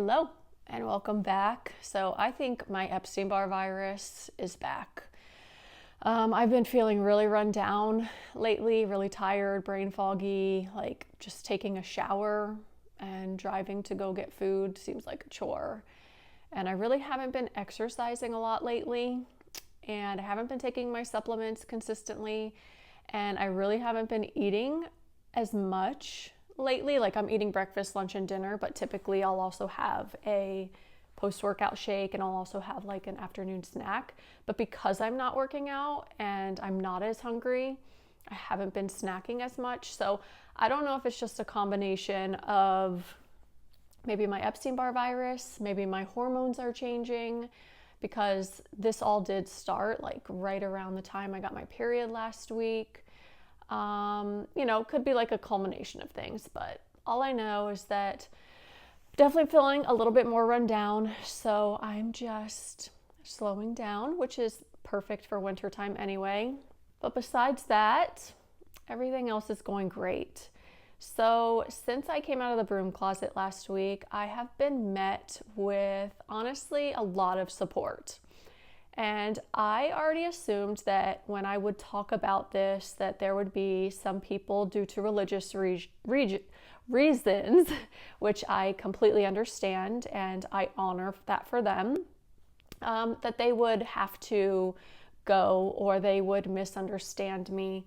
Hello and welcome back. So I think my Epstein-Barr virus is back. I've been feeling really run down lately, really tired, brain foggy, like just taking a shower and driving to go get food seems like a chore. And I really haven't been exercising a lot lately, and I haven't been taking my supplements consistently, and I really haven't been eating as much lately. Like I'm eating breakfast, lunch, and dinner, but typically I'll also have a post-workout shake and I'll also have like an afternoon snack. But because I'm not working out and I'm not as hungry, I haven't been snacking as much. So I don't know if it's just a combination of maybe my Epstein-Barr virus, maybe my hormones are changing, because this all did start like right around the time I got my period last week. Could be like a culmination of things, but all I know is that I'm definitely feeling a little bit more run down. So I'm just slowing down, which is perfect for wintertime anyway. But besides that, everything else is going great. So since I came out of the broom closet last week, I have been met with honestly a lot of support. And I already assumed that when I would talk about this, that there would be some people due to religious reasons, which I completely understand and I honor that for them, that they would have to go or they would misunderstand me.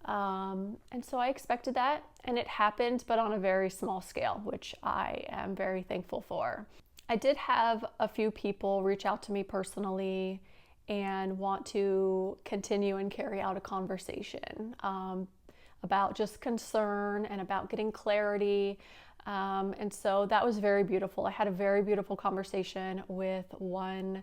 And so I expected that, and it happened, but on a very small scale, which I am very thankful for. I did have a few people reach out to me personally and want to continue and carry out a conversation about just concern and about getting clarity. And so that was very beautiful. I had a very beautiful conversation with one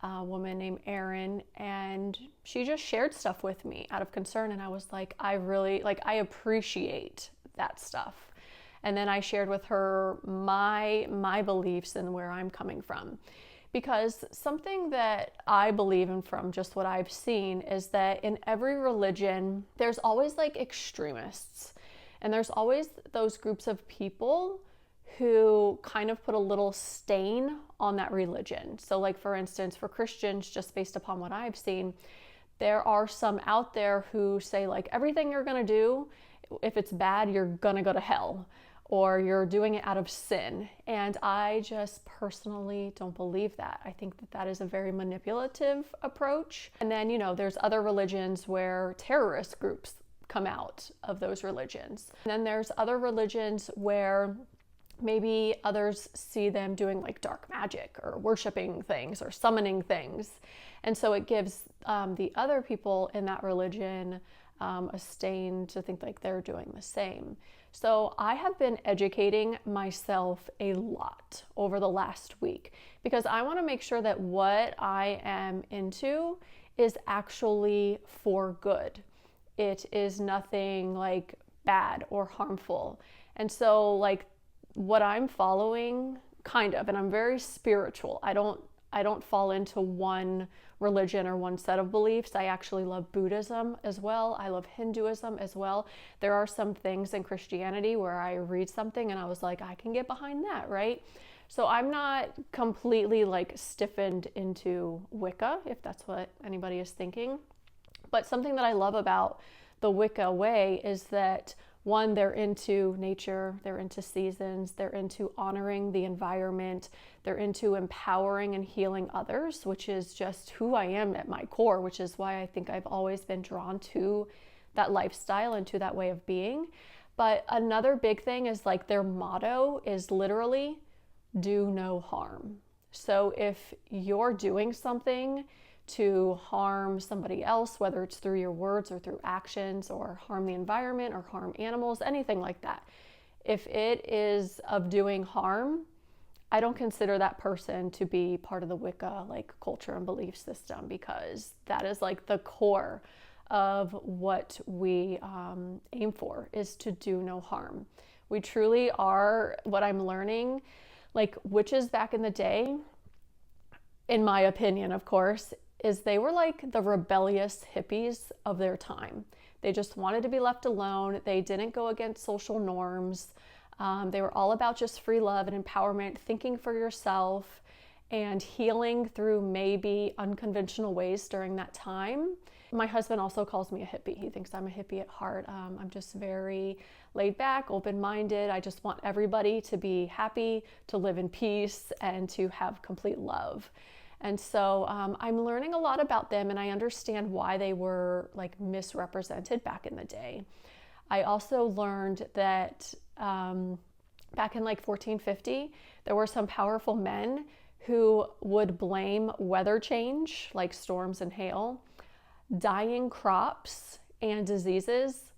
woman named Erin, and she just shared stuff with me out of concern. And I was like, I appreciate that stuff. And then I shared with her my beliefs and where I'm coming from. Because something that I believe in from just what I've seen is that in every religion, there's always like extremists. And there's always those groups of people who kind of put a little stain on that religion. So like for instance, for Christians, just based upon what I've seen, there are some out there who say like everything you're gonna do, if it's bad, you're gonna go to hell, or you're doing it out of sin. And I just personally don't believe that. I think that that is a very manipulative approach. And then, there's other religions where terrorist groups come out of those religions. And then there's other religions where maybe others see them doing like dark magic or worshiping things or summoning things. And so it gives the other people in that religion a stain to think like they're doing the same. So I have been educating myself a lot over the last week because I want to make sure that what I am into is actually for good. It is nothing like bad or harmful. And so like what I'm following kind of, and I'm very spiritual. I don't fall into one religion or one set of beliefs. I actually love Buddhism as well. I love Hinduism as well. There are some things in Christianity where I read something and I was like, I can get behind that, right? So I'm not completely like stiffened into Wicca, if that's what anybody is thinking. But something that I love about the Wicca way is that one, they're into nature, they're into seasons, they're into honoring the environment, they're into empowering and healing others, which is just who I am at my core, which is why I think I've always been drawn to that lifestyle and to that way of being. But another big thing is like their motto is literally do no harm. So if you're doing something to harm somebody else, whether it's through your words or through actions, or harm the environment or harm animals, anything like that. If it is of doing harm, I don't consider that person to be part of the Wicca like culture and belief system, because that is like the core of what we aim for, is to do no harm. We truly are, what I'm learning, like witches back in the day, in my opinion, of course, is they were like the rebellious hippies of their time. They just wanted to be left alone. They didn't go against social norms. They were all about just free love and empowerment, thinking for yourself, and healing through maybe unconventional ways during that time. My husband also calls me a hippie. He thinks I'm a hippie at heart. I'm just very laid back, open-minded. I just want everybody to be happy, to live in peace, and to have complete love. And so I'm learning a lot about them, and I understand why they were like misrepresented back in the day. I also learned that back in like 1450, there were some powerful men who would blame weather change, like storms and hail, dying crops, and diseases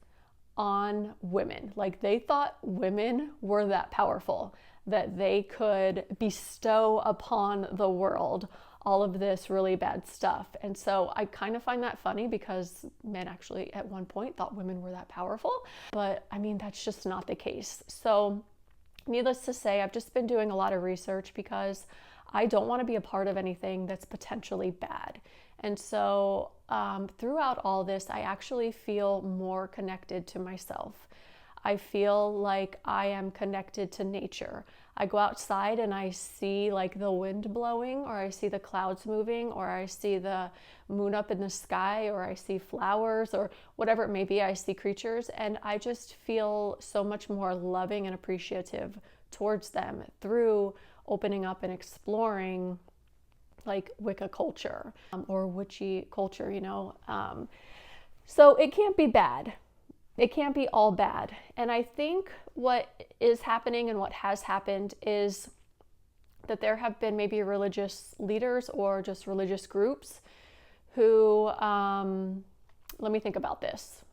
on women. Like they thought women were that powerful, that they could bestow upon the world all of this really bad stuff. And so I kind of find that funny because men actually at one point thought women were that powerful. But I mean, that's just not the case. So needless to say, I've just been doing a lot of research because I don't want to be a part of anything that's potentially bad. And so throughout all this, I actually feel more connected to myself. I feel like I am connected to nature. I go outside and I see like the wind blowing, or I see the clouds moving, or I see the moon up in the sky, or I see flowers, or whatever it may be. I see creatures, and I just feel so much more loving and appreciative towards them through opening up and exploring like Wicca culture or witchy culture, you know. So it can't be bad. It can't be all bad. And I think what is happening and what has happened is that there have been maybe religious leaders or just religious groups who, let me think about this.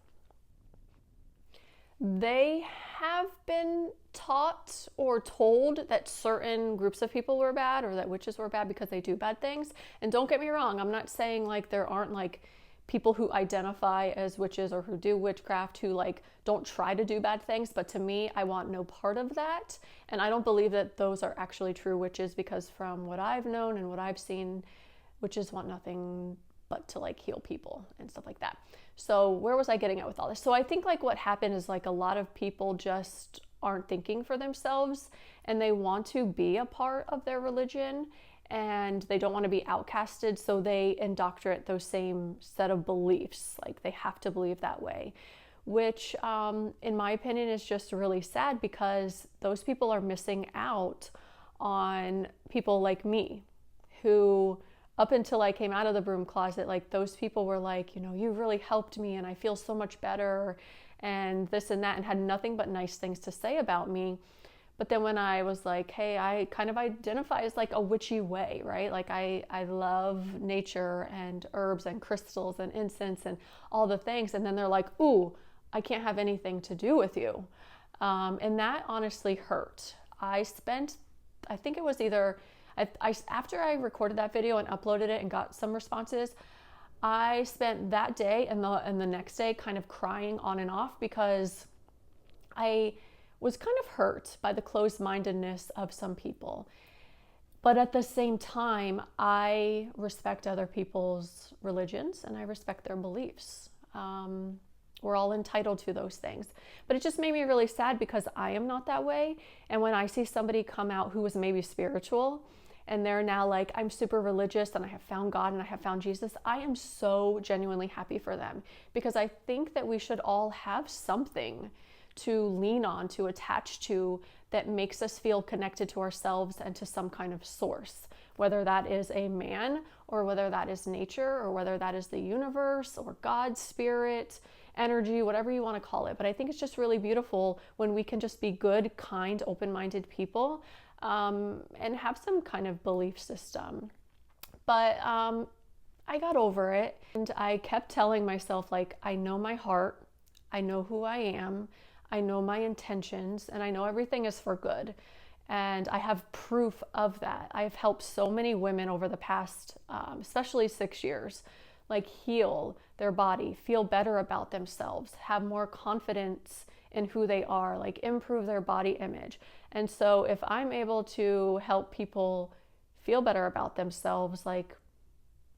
They have been taught or told that certain groups of people were bad, or that witches were bad because they do bad things. And don't get me wrong, I'm not saying like there aren't like people who identify as witches or who do witchcraft who like don't try to do bad things, but to me, I want no part of that. And I don't believe that those are actually true witches, because from what I've known and what I've seen, witches want nothing but to like heal people and stuff like that. So where was I getting at with all this? So I think like what happened is like a lot of people just aren't thinking for themselves, and they want to be a part of their religion, and they don't want to be outcasted, so they indoctrinate those same set of beliefs. Like they have to believe that way, which in my opinion is just really sad, because those people are missing out on people like me, who up until I came out of the Broom Closet, like those people were like, you know, you really helped me and I feel so much better and this and that, and had nothing but nice things to say about me. But then when I was like, hey, I kind of identify as like a witchy way, right? Like I love nature and herbs and crystals and incense and all the things. And then they're like, ooh, I can't have anything to do with you. And that honestly hurt. I think it was either, after I recorded that video and uploaded it and got some responses, I spent that day and the next day kind of crying on and off, because I was kind of hurt by the closed-mindedness of some people. But at the same time, I respect other people's religions and I respect their beliefs. We're all entitled to those things. But it just made me really sad, because I am not that way. And when I see somebody come out who was maybe spiritual, and they're now like, I'm super religious and I have found God and I have found Jesus, I am so genuinely happy for them, because I think that we should all have something to lean on, to attach to, that makes us feel connected to ourselves and to some kind of source, whether that is a man, or whether that is nature, or whether that is the universe, or God, spirit, energy, whatever you want to call it. But I think it's just really beautiful when we can just be good, kind, open-minded people, and have some kind of belief system. But I got over it, and I kept telling myself, like, I know my heart, I know who I am, I know my intentions, and I know everything is for good. And I have proof of that. I've helped so many women over the past, especially 6 years, like heal their body, feel better about themselves, have more confidence in who they are, like improve their body image. And so if I'm able to help people feel better about themselves, like,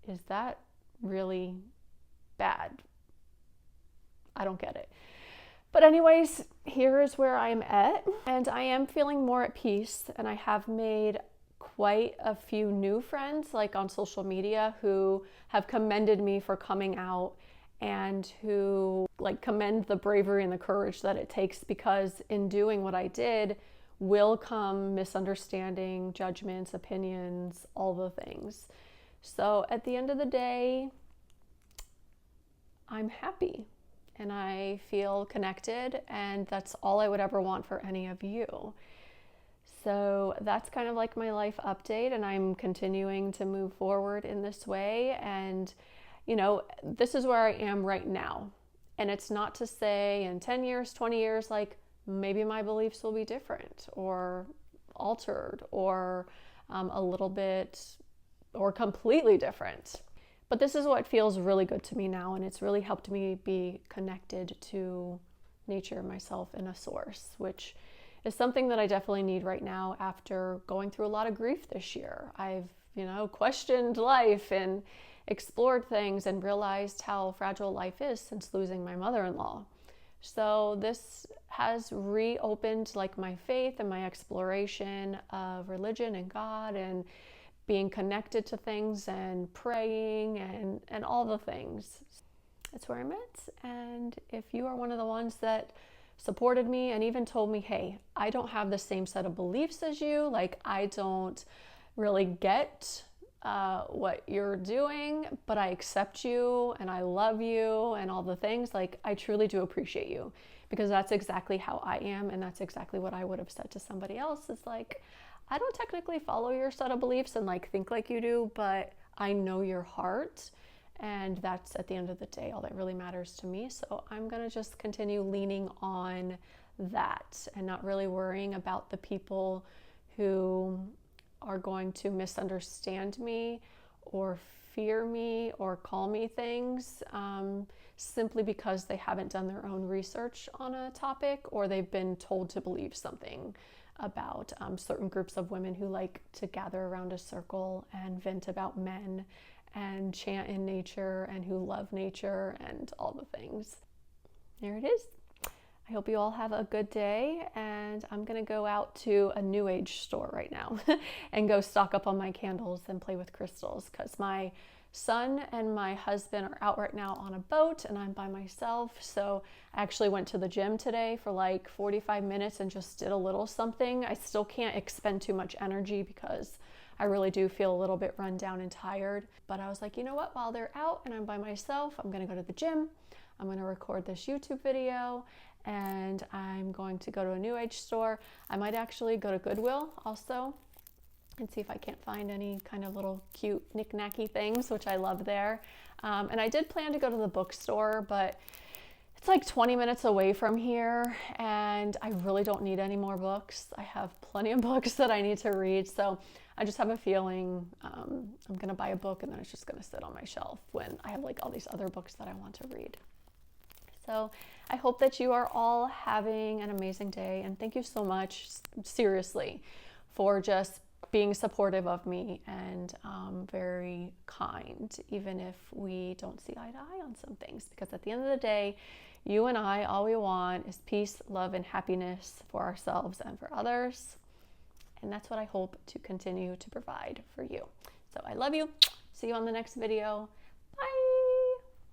is that really bad? I don't get it. But anyways, here is where I'm at, and I am feeling more at peace, and I have made quite a few new friends, like on social media, who have commended me for coming out and who like commend the bravery and the courage that it takes, because in doing what I did will come misunderstanding, judgments, opinions, all the things. So at the end of the day, I'm happy and I feel connected, and that's all I would ever want for any of you. So that's kind of like my life update, and I'm continuing to move forward in this way. And, you know, this is where I am right now. And it's not to say in 10 years, 20 years, like maybe my beliefs will be different or altered or a little bit or completely different. But this is what feels really good to me now, and it's really helped me be connected to nature, myself, and a source, which is something that I definitely need right now after going through a lot of grief this year. I've, questioned life and explored things and realized how fragile life is since losing my mother-in-law. So this has reopened like my faith and my exploration of religion and God and being connected to things and praying and all the things. That's where I'm at. And if you are one of the ones that supported me and even told me, hey, I don't have the same set of beliefs as you, like I don't really get what you're doing, but I accept you and I love you and all the things, like I truly do appreciate you, because that's exactly how I am, and that's exactly what I would have said to somebody else. Is like, I don't technically follow your set of beliefs and like think like you do, but I know your heart, and that's at the end of the day all that really matters to me. So I'm gonna just continue leaning on that and not really worrying about the people who are going to misunderstand me or fear me or call me things simply because they haven't done their own research on a topic, or they've been told to believe something about certain groups of women who like to gather around a circle and vent about men and chant in nature and who love nature and all the things. There it is. I hope you all have a good day, and I'm gonna go out to a new age store right now and go stock up on my candles and play with crystals, because my son and my husband are out right now on a boat and I'm by myself. So I actually went to the gym today for like 45 minutes and just did a little something. I still can't expend too much energy because I really do feel a little bit run down and tired. But I was like, you know what, while they're out and I'm by myself, I'm gonna go to the gym, I'm gonna record this YouTube video, and I'm going to go to a new age store. I might actually go to Goodwill also and see if I can't find any kind of little cute knick-knacky things, which I love there. And I did plan to go to the bookstore, but it's like 20 minutes away from here, and I really don't need any more books. I have plenty of books that I need to read, so I just have a feeling I'm gonna buy a book and then it's just gonna sit on my shelf when I have like all these other books that I want to read. So I hope that you are all having an amazing day, and thank you so much, seriously, for just being supportive of me and very kind, even if we don't see eye to eye on some things, because at the end of the day, you and I, all we want is peace, love, and happiness for ourselves and for others. And that's what I hope to continue to provide for you. So I love you. See you on the next video.